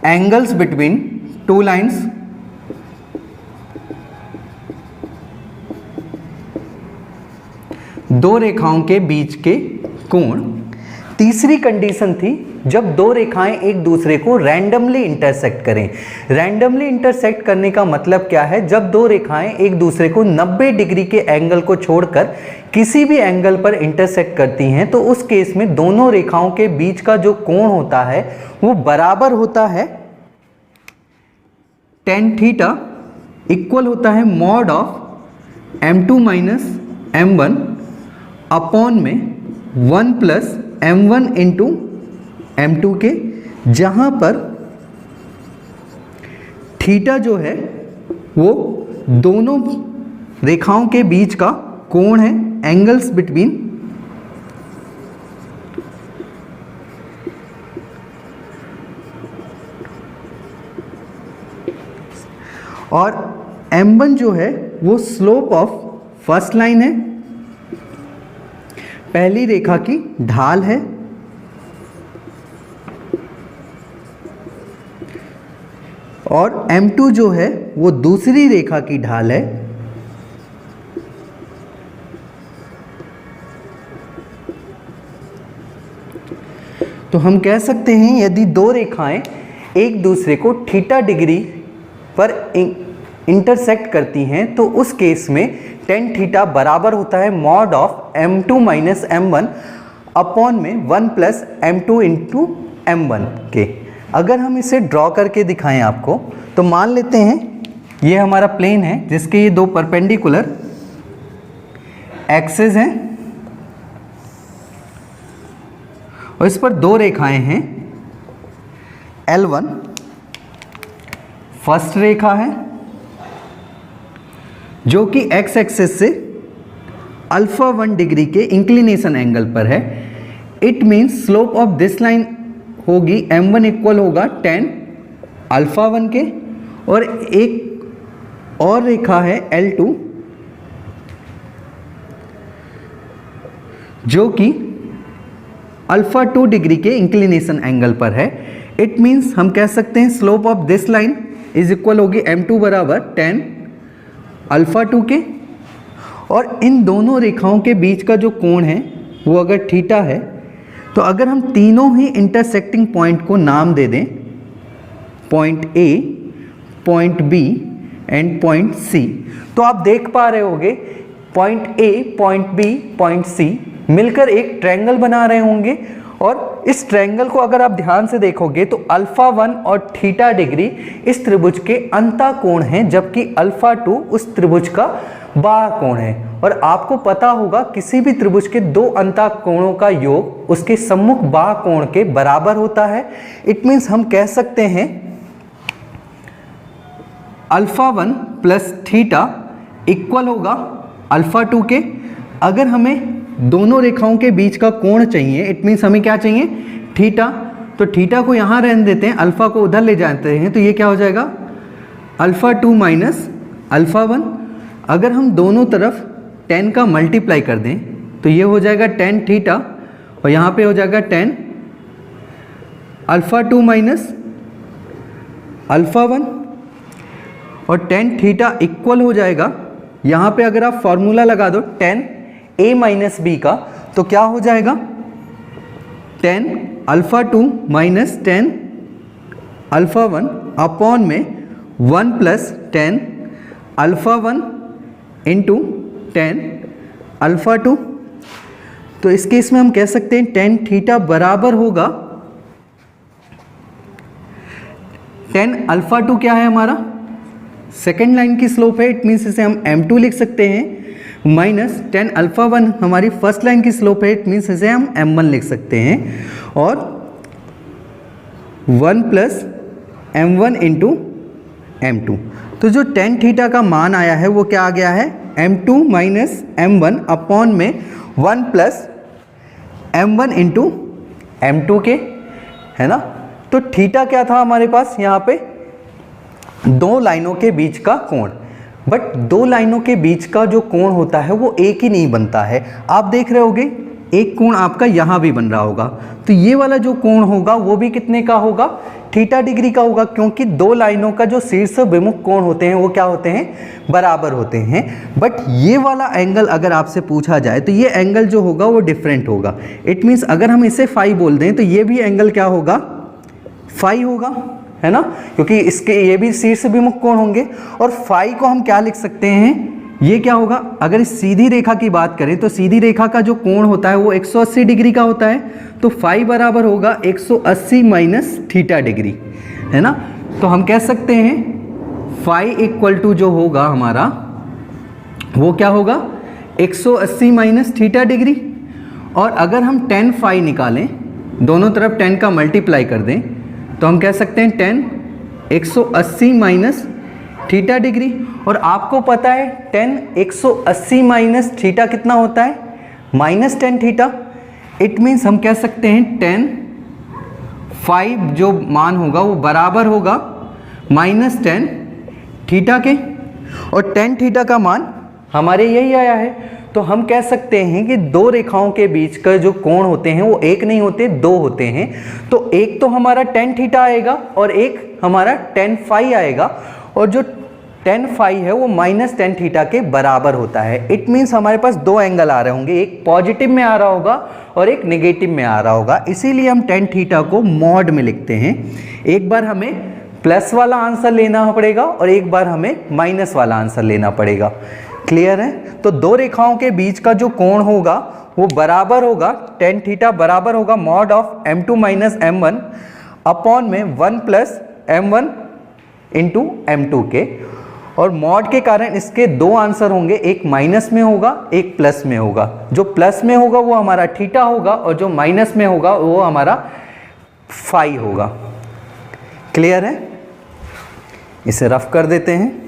Angles between two lines दो रेखाओं के बीच के कोण। तीसरी कंडीशन थी जब दो रेखाएं एक दूसरे को रैंडमली इंटरसेक्ट करें। रैंडमली इंटरसेक्ट करने का मतलब क्या है? जब दो रेखाएं एक दूसरे को 90 डिग्री के एंगल को छोड़कर किसी भी एंगल पर इंटरसेक्ट करती हैं तो उस केस में दोनों रेखाओं के बीच का जो कोण होता है वो बराबर होता है tan थीटा इक्वल होता है mod of m2 minus m1 upon में 1 प्लस m1 इंटू m2 के, जहां पर थीटा जो है वो दोनों रेखाओं के बीच का कोण है, एंगल्स बिटवीन और m1 जो है वो स्लोप ऑफ फर्स्ट लाइन है, पहली रेखा की ढाल है, और m2 जो है वो दूसरी रेखा की ढाल है। तो हम कह सकते हैं यदि दो रेखाएं एक दूसरे को थीटा डिग्री पर इंटरसेक्ट करती हैं तो उस केस में tan थीटा बराबर होता है mod of m2 minus m1 upon में 1 प्लस m2 इंटू m1 के। अगर हम इसे ड्रॉ करके दिखाएं आपको तो मान लेते हैं ये हमारा प्लेन है जिसके ये दो परपेंडिकुलर एक्सिस हैं और इस पर दो रेखाएं हैं। L1 फर्स्ट रेखा है जो कि x एक्सिस से अल्फा 1 डिग्री के इंक्लिनेशन एंगल पर है। It means slope of this line होगी m1 इक्वल होगा tan अल्फा 1 के, और एक और रेखा है L2 जो कि अल्फा 2 डिग्री के इंक्लिनेशन एंगल पर है। इट मीन्स हम कह सकते हैं slope of this line is equal होगी m2 बराबर tan अल्फा 2 के, और इन दोनों रेखाओं के बीच का जो कोण है वो अगर थीटा है तो अगर हम तीनों ही इंटरसेक्टिंग पॉइंट को नाम दे दें, point A, point B and point C, तो आप देख पा रहे होंगे point A, point B, point C मिलकर एक ट्रायंगल बना रहे होंगे। और इस ट्रायंगल को अगर आप ध्यान से देखोगे तो अल्फा 1 और थीटा डिग्री इस त्रिभुज के अंतः कोण हैं, जबकि अल्फा 2 उस त्रिभुज का बाह्य कोण है। और आपको पता होगा किसी भी त्रिभुज के दो अंतः कोणों का योग उसके सम्मुख बाह्य कोण के बराबर होता है। इट मीन्स हम कह सकते हैं अल्फा 1 प्लस थीटा इक्वल होगा अल्फा 2 के। अगर हमें दोनों रेखाओं के बीच का कोण चाहिए, इट मीन्स हमें क्या चाहिए? थीटा। तो थीटा को यहाँ रहने देते हैं, अल्फा को उधर ले जाते हैं, तो ये क्या हो जाएगा? Alpha 2 minus alpha 1। अगर हम दोनों तरफ tan का मल्टीप्लाई कर दें तो ये हो जाएगा tan थीटा, और यहाँ पे हो जाएगा tan अल्फा 2 माइनस अल्फा 1, और tan थीटा इक्वल हो जाएगा, यहाँ पे अगर आप फॉर्मूला लगा दो tan a माइनस बी का तो क्या हो जाएगा? tan alpha 2 minus tan alpha 1 upon में 1 plus tan alpha 1 into tan alpha 2। तो इस केस में हम कह सकते हैं tan थीटा बराबर होगा tan अल्फा 2 क्या है हमारा? सेकेंड लाइन की स्लोप है, इट मीन्स इसे हम m2 लिख सकते हैं, माइनस tan अल्फा 1 हमारी फर्स्ट लाइन की स्लोप है, इट मीन्स इसे हम m1 लिख सकते हैं, और 1 प्लस m1 इंटू m2। तो जो tan थीटा का मान आया है वो क्या आ गया है? m2 माइनस m1 अपॉन में 1 प्लस m1 इंटू m2 के, है ना। तो थीटा क्या था हमारे पास यहाँ पे? दो लाइनों के बीच का कोण। बट दो लाइनों के बीच का जो कोण होता है वो एक ही नहीं बनता है। आप देख रहे होगे एक कोण आपका यहाँ भी बन रहा होगा, तो ये वाला जो कोण होगा वो भी कितने का होगा, थीटा डिग्री का होगा, क्योंकि दो लाइनों का जो शीर्ष विमुख कोण होते हैं वो क्या होते हैं, बराबर होते हैं। बट ये वाला एंगल अगर आपसे पूछा जाए तो ये एंगल जो होगा वो डिफरेंट होगा। इट मीन्स अगर हम इसे फाई बोल दें तो ये भी एंगल क्या होगा, फाई होगा, है ना, क्योंकि इसके ये भी शीर्ष विमुख कोण होंगे। और फाई को हम क्या लिख सकते हैं, ये क्या होगा, अगर इस सीधी रेखा की बात करें तो सीधी रेखा का जो कोण होता है वो 180 डिग्री का होता है, तो फाई बराबर होगा 180 माइनस थीटा डिग्री, है ना। तो हम कह सकते हैं फाई इक्वल टू जो होगा हमारा वो क्या होगा, 180 माइनस थीटा डिग्री। और अगर हम 10 फाई निकालें, दोनों तरफ 10 का मल्टीप्लाई कर दें, तो हम कह सकते हैं 10 180 माइनस थीटा डिग्री। और आपको पता है 10 180 माइनस थीटा कितना होता है, माइनस 10 थीटा। इट मीन्स हम कह सकते हैं 10 फाई जो मान होगा वो बराबर होगा माइनस 10 थीटा के, और 10 थीटा का मान हमारे यही आया है। तो हम कह सकते हैं कि दो रेखाओं के बीच का जो कोण होते हैं वो एक नहीं होते, दो होते हैं। तो एक तो हमारा 10 थीटा आएगा और एक हमारा 10 फाई आएगा, और जो 10 फाई है वो माइनस 10 थीटा के बराबर होता है। इट मीन्स हमारे पास दो एंगल आ रहे होंगे, एक पॉजिटिव में आ रहा होगा और एक नेगेटिव में आ रहा होगा, इसीलिए हम 10 थीटा को मॉड में लिखते हैं। एक बार हमें प्लस वाला आंसर लेना पड़ेगा और एक बार हमें माइनस वाला आंसर लेना पड़ेगा। क्लियर है। तो दो रेखाओं के बीच का जो कोण होगा वो बराबर होगा, टेन थीटा बराबर होगा mod of m2 minus m1 upon में 1 प्लस m1 इंटू m2 के। और मॉड के कारण इसके दो आंसर होंगे, एक माइनस में होगा एक प्लस में होगा। जो प्लस में होगा वो हमारा थीटा होगा और जो माइनस में होगा वो हमारा फाई होगा। क्लियर है। इसे रफ कर देते हैं।